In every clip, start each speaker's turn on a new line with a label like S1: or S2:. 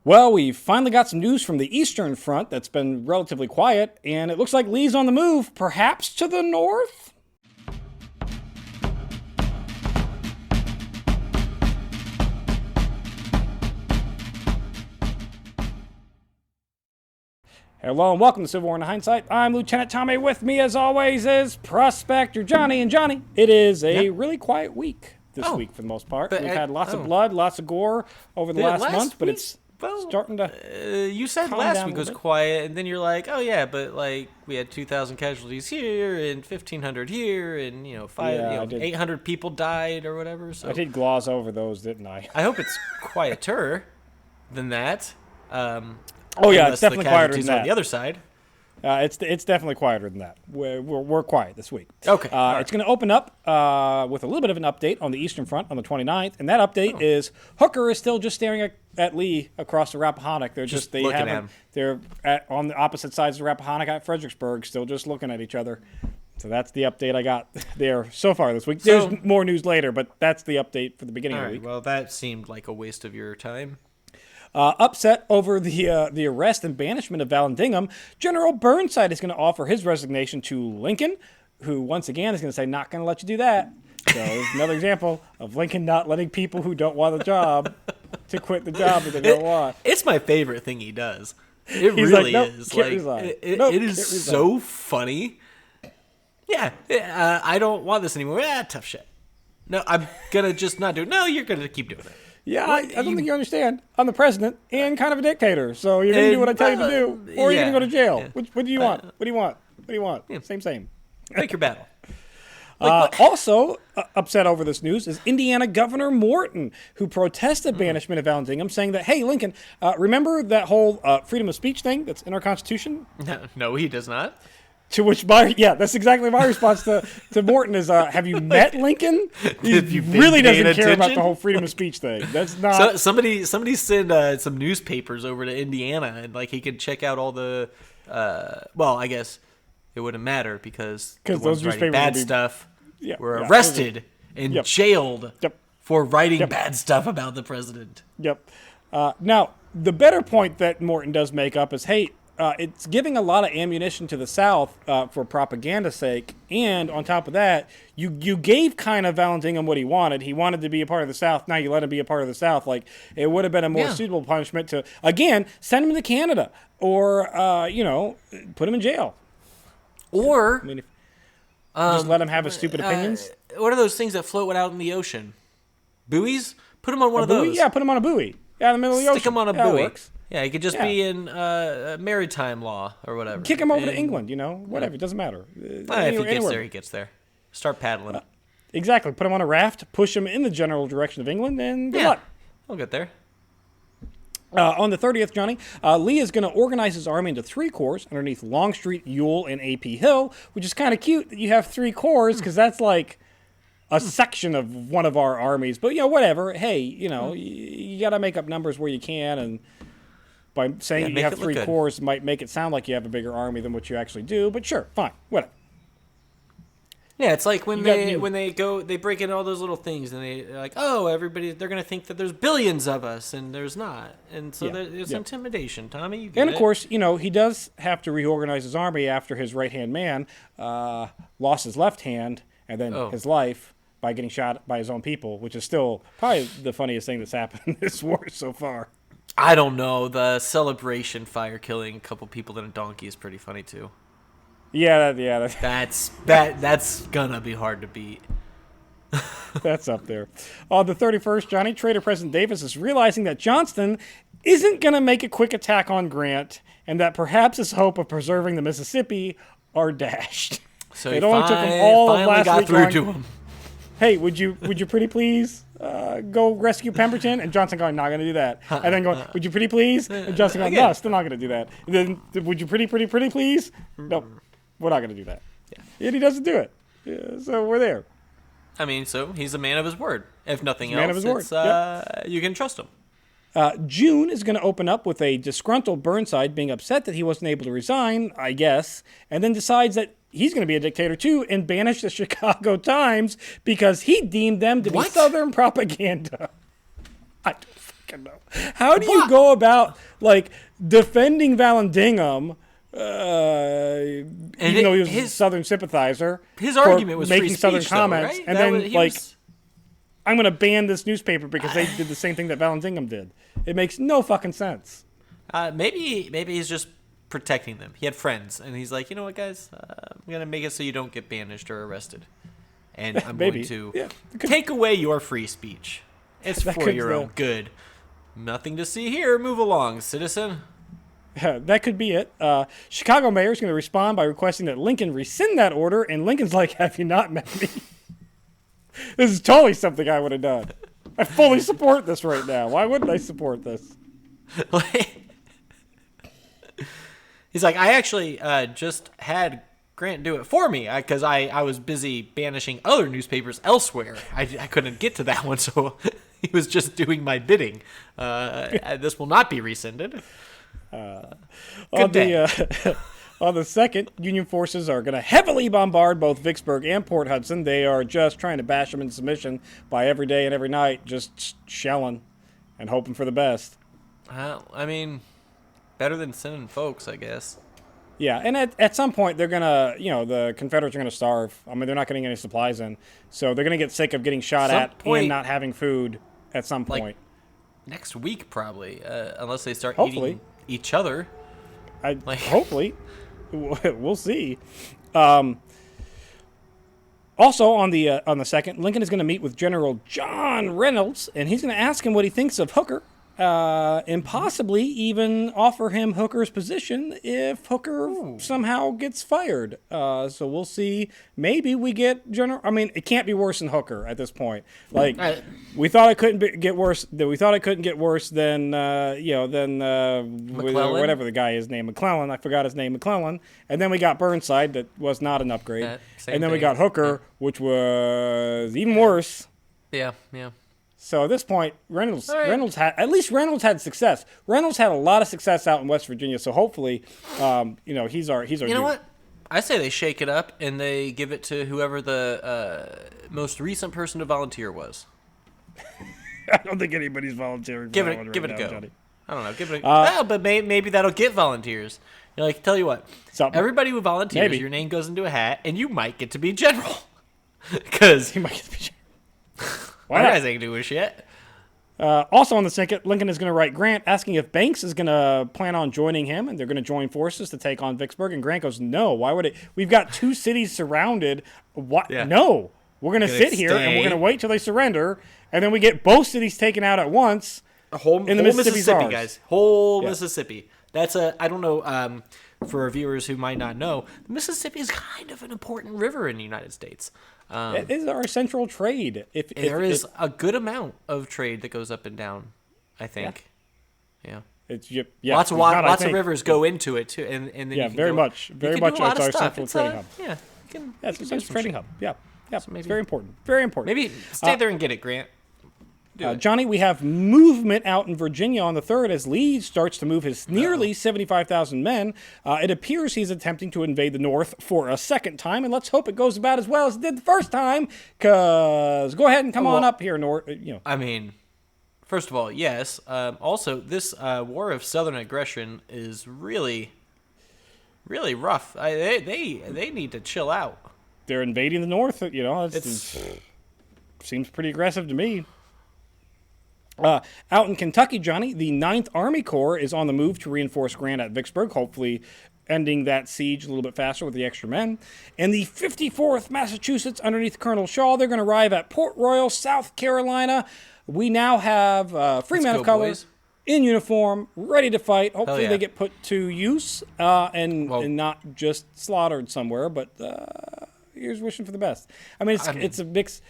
S1: Well, we finally got some news from the Eastern Front that's been relatively quiet, and it looks like Lee's on the move, perhaps to the north? Hello and welcome to Civil War in Hindsight. I'm Lieutenant Tommy. With me, as always, is Prospector Johnny. And Johnny, it is a really quiet week this week for the most part. We've had lots of blood, lots of gore over the last month, but it's starting to
S2: you said last week was quiet, and then you're like, oh yeah, but like we had 2,000 casualties here and 1,500 here, and 800 people died or whatever. So
S1: I did gloss over those, didn't I?
S2: I hope it's quieter than that.
S1: Oh yeah, it's definitely quieter than that.
S2: On the other side.
S1: It's definitely quieter than that. We're quiet this week.
S2: Okay.
S1: It's going to open up with a little bit of an update on the Eastern Front on the 29th, and that update is Hooker is still just staring at Lee across the Rappahannock. They're on the opposite sides of the Rappahannock at Fredericksburg, still just looking at each other. So that's the update I got there so far this week. There's more news later, but that's the update for the beginning of the week.
S2: Well, that seemed like a waste of your time.
S1: Upset over the arrest and banishment of Vallandigham, General Burnside is going to offer his resignation to Lincoln, who once again is going to say, not going to let you do that. So it's another example of Lincoln not letting people who don't want a job to quit the job that they don't want.
S2: It's my favorite thing he does. It really is. It is so funny. Yeah, I don't want this anymore. Tough shit. No, I'm going to just not do it. No, you're going to keep doing it.
S1: Yeah, I don't think you understand. I'm the president and kind of a dictator, so you're going to do what I tell you to do, or you're going to go to jail. Yeah. What do you want? What do you want? What do you want? Yeah. Same.
S2: Pick your battle.
S1: Also, upset over this news is Indiana Governor Morton, who protested banishment of Vallandigham, saying that, hey, Lincoln, remember that whole freedom of speech thing that's in our Constitution?
S2: No, he does not.
S1: To which that's exactly my response to Morton is, have you met Lincoln? He really doesn't care about the whole freedom of speech thing. That's not.
S2: Somebody send some newspapers over to Indiana, and like he could check out all the. I guess it wouldn't matter because those writing bad stuff were arrested and jailed for writing bad stuff about the president.
S1: Yep. Now the better point that Morton does make up is, hey. It's giving a lot of ammunition to the South for propaganda's sake, and on top of that, you gave kind of Vallandigham what he wanted. He wanted to be a part of the South. Now you let him be a part of the South. Like, it would have been a more suitable punishment to, again, send him to Canada or, put him in jail.
S2: Or
S1: just let him have his stupid opinions.
S2: What are those things that float out in the ocean? Buoys? Put him on one of those.
S1: Yeah, put him on a buoy. Yeah, in the middle of the ocean.
S2: Stick him on a buoy. Yeah, he could just be in maritime law or whatever.
S1: Kick him over to England, whatever. It doesn't matter.
S2: If he gets there. Start paddling.
S1: Exactly. Put him on a raft, push him in the general direction of England, and good luck.
S2: He'll get there.
S1: On the 30th, Johnny, Lee is going to organize his army into 3 corps underneath Longstreet, Ewell, and A.P. Hill, which is kind of cute that you have 3 corps because that's like a section of one of our armies. But, whatever. Hey, you got to make up numbers where you can, and by saying you have 3 corps might make it sound like you have a bigger army than what you actually do, but sure, fine, whatever.
S2: Yeah, it's like when they break in all those little things, and they're like, they're going to think that there's billions of us, and there's not. And so there's intimidation, Tommy. You get
S1: and, of course, he does have to reorganize his army after his right-hand man lost his left hand and then his life by getting shot by his own people, which is still probably the funniest thing that's happened in this war so far.
S2: I don't know. The celebration fire killing a couple people in a donkey is pretty funny too.
S1: Yeah.
S2: That's gonna be hard to beat.
S1: That's up there. On the 31st, Johnny, Traitor President Davis is realizing that Johnston isn't gonna make a quick attack on Grant, and that perhaps his hope of preserving the Mississippi are dashed.
S2: So it only took him all of last week through to him.
S1: Hey, would you pretty please go rescue Pemberton? And Johnson going, not going to do that. And then going, would you pretty please? And Johnson going, no, still not going to do that. And then, would you pretty please? Nope, we're not going to do that. Yeah. And he doesn't do it. Yeah, so we're there.
S2: I mean, so he's a man of his word. If nothing else, you can trust him.
S1: June is going to open up with a disgruntled Burnside being upset that he wasn't able to resign, I guess, and then decides that he's going to be a dictator too and banish the Chicago Times because he deemed them to be Southern propaganda. fucking know. How do you go about like defending Vallandigham? Even though he was a Southern sympathizer,
S2: his argument was
S1: making
S2: free
S1: Southern
S2: speech,
S1: comments,
S2: though, right?
S1: and then I'm going to ban this newspaper because they did the same thing that Vallandigham did. It makes no fucking sense.
S2: Maybe he's just protecting them. He had friends, and he's like, you know what, guys, I'm going to make it so you don't get banished or arrested, and I'm going to take away your free speech. It's for your own good. Nothing to see here. Move along, citizen.
S1: That could be it. Chicago mayor is going to respond by requesting that Lincoln rescind that order, and Lincoln's like, have you not met me? This is totally something I would have done. I fully support this right now. Why wouldn't I support this?
S2: He's like, I actually just had Grant do it for me because I was busy banishing other newspapers elsewhere. I couldn't get to that one, so he was just doing my bidding. This will not be rescinded.
S1: On the 2nd, Union forces are going to heavily bombard both Vicksburg and Port Hudson. They are just trying to bash them into submission by every day and every night, just shelling and hoping for the best.
S2: I mean, better than sending folks, I guess.
S1: Yeah, and at some point, they're going to, the Confederates are going to starve. I mean, they're not getting any supplies in. So they're going to get sick of getting shot at and not having food at some point.
S2: Like next week, probably, unless they start
S1: Hopefully.
S2: Eating each other.
S1: Hopefully. We'll see. Also, on the 2nd, Lincoln is going to meet with General John Reynolds, and he's going to ask him what he thinks of Hooker, and possibly even offer him Hooker's position if Hooker somehow gets fired. So we'll see. Maybe we get General. I mean, it can't be worse than Hooker at this point. Like we thought it couldn't get worse. We thought it couldn't get worse than whatever the guy is named, McClellan. I forgot his name, McClellan. And then we got Burnside, that was not an upgrade. And then we got Hooker, which was even worse.
S2: Yeah.
S1: So at this point, Reynolds had success. Reynolds had a lot of success out in West Virginia. So hopefully, he's our.
S2: You know what? I say they shake it up and they give it to whoever the most recent person to volunteer was.
S1: I don't think anybody's volunteering.
S2: Give it a go. Johnny. I don't know. Give it a but maybe that'll get volunteers. You're like, tell you what, everybody who volunteers, your name goes into a hat, and you might get to be general. Because
S1: you might get to be general.
S2: Why guys ain't doing shit.
S1: Also on the 2nd, Lincoln is going to write Grant asking if Banks is going to plan on joining him, and they're going to join forces to take on Vicksburg. And Grant goes, no, why would it? We've got 2 cities surrounded. What? Yeah. No, we're going to sit here and we're going to wait till they surrender, and then we get both cities taken out at once.
S2: Whole Mississippi, guys. Whole Mississippi. That's I don't know, for our viewers who might not know, the Mississippi is kind of an important river in the United States.
S1: It is our central trade.
S2: There is a good amount of trade that goes up and down, I think. Yeah. Lots of rivers go into it too, and then
S1: very much it's our central trading hub.
S2: Yeah,
S1: it's a central trading hub. Yeah, it's very important. Very important.
S2: Maybe stay there and get it, Grant.
S1: Johnny, we have movement out in Virginia on the 3rd as Lee starts to move his nearly 75,000 men. It appears he's attempting to invade the North for a second time, and let's hope it goes about as well as it did the first time, because go ahead and come on up here, North.
S2: I mean, first of all, yes. Also, this war of Southern aggression is really, really rough. They need to chill out.
S1: They're invading the North. It seems pretty aggressive to me. Out in Kentucky, Johnny, the 9th Army Corps is on the move to reinforce Grant at Vicksburg, hopefully ending that siege a little bit faster with the extra men. And the 54th Massachusetts, underneath Colonel Shaw, they're going to arrive at Port Royal, South Carolina. We now have free men of color in uniform, ready to fight. Hopefully they get put to use and not just slaughtered somewhere. But here's wishing for the best. I mean, it's a mixed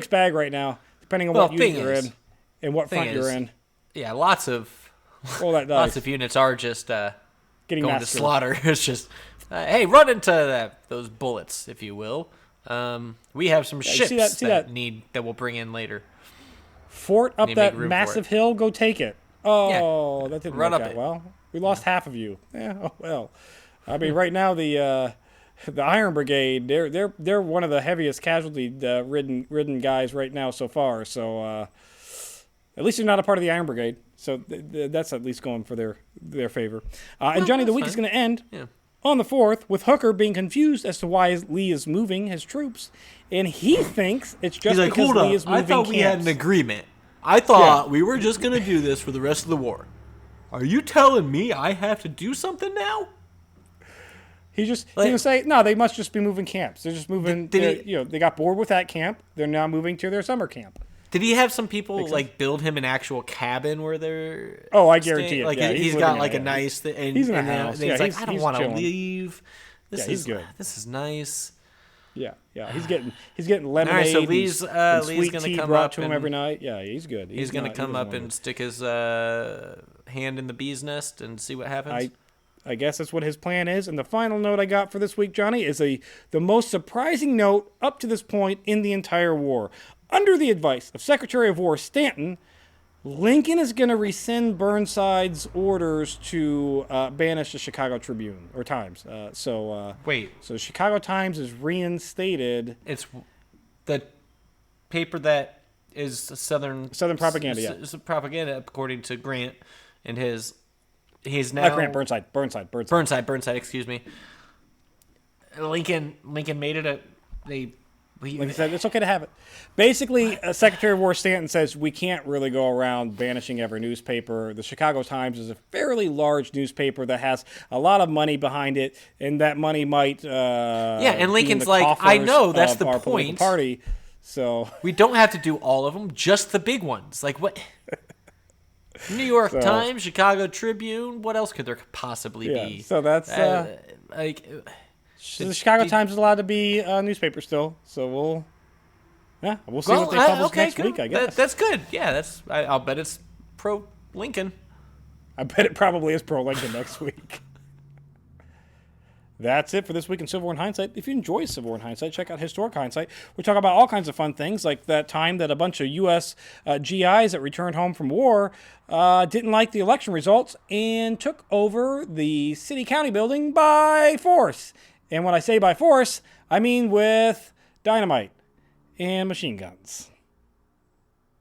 S1: bag right now, depending on what unit you're in. And what front you're in.
S2: Yeah, lots of units are just
S1: getting
S2: going to slaughter. It's just, hey, run into those bullets, if you will. We have some ships that we'll bring in later.
S1: Fort up that massive hill, go take it. Oh, that didn't work out well. We lost half of you. Yeah, oh well. I mean, right now the Iron Brigade, they're one of the heaviest casualty ridden guys right now so far. So. At least you're not a part of the Iron Brigade, So that's at least going for their favor. And Johnny, the week is going to end on the 4th with Hooker being confused as to why Lee is moving his troops. And he thinks it's just because Lee is moving
S2: I thought we had an agreement. I thought we were just going to do this for the rest of the war. Are you telling me I have to do something now?
S1: He didn't say, no, they must just be moving camps. They're just moving, they got bored with that camp. They're now moving to their summer camp.
S2: Did he have some people build him an actual cabin where they're?
S1: Oh, I guarantee it.
S2: Like he's got like a nice thing. And,
S1: he's in a house.
S2: He's like, I don't want to leave.
S1: He's good.
S2: This is nice.
S1: Yeah. He's getting lemonade.
S2: All right, so Lee's
S1: going to
S2: come
S1: brought
S2: up
S1: to him every night. Yeah, he's good.
S2: He's going to come up and stick his hand in the bee's nest and see what happens.
S1: I guess that's what his plan is. And the final note I got for this week, Johnny, is the most surprising note up to this point in the entire war. Under the advice of Secretary of War Stanton, Lincoln is going to rescind Burnside's orders to banish the Chicago Tribune or Times. So Chicago Times is reinstated.
S2: It's the paper that is Southern
S1: propaganda.
S2: It's propaganda, according to Grant and his. He's now
S1: Burnside.
S2: Burnside. Excuse me. Lincoln made it
S1: like I said, it's okay to have it. Basically, Secretary of War Stanton says we can't really go around banishing every newspaper. The Chicago Times is a fairly large newspaper that has a lot of money behind it, and that money might
S2: and Lincoln's like, I know, that's the point.
S1: Party, so
S2: we don't have to do all of them, just the big ones. Like what? New York Times, Chicago Tribune. What else could there possibly be?
S1: So that's the Chicago Times is allowed to be a newspaper still, so we'll see what they publish next week. I guess
S2: that's good. Yeah, I'll bet it's pro Lincoln.
S1: I bet it probably is pro Lincoln next week. That's it for this week in Civil War in Hindsight. If you enjoy Civil War in Hindsight, check out Historic Hindsight. We talk about all kinds of fun things, like that time that a bunch of U.S. GIs that returned home from war didn't like the election results and took over the city-county building by force. And when I say by force, I mean with dynamite and machine guns.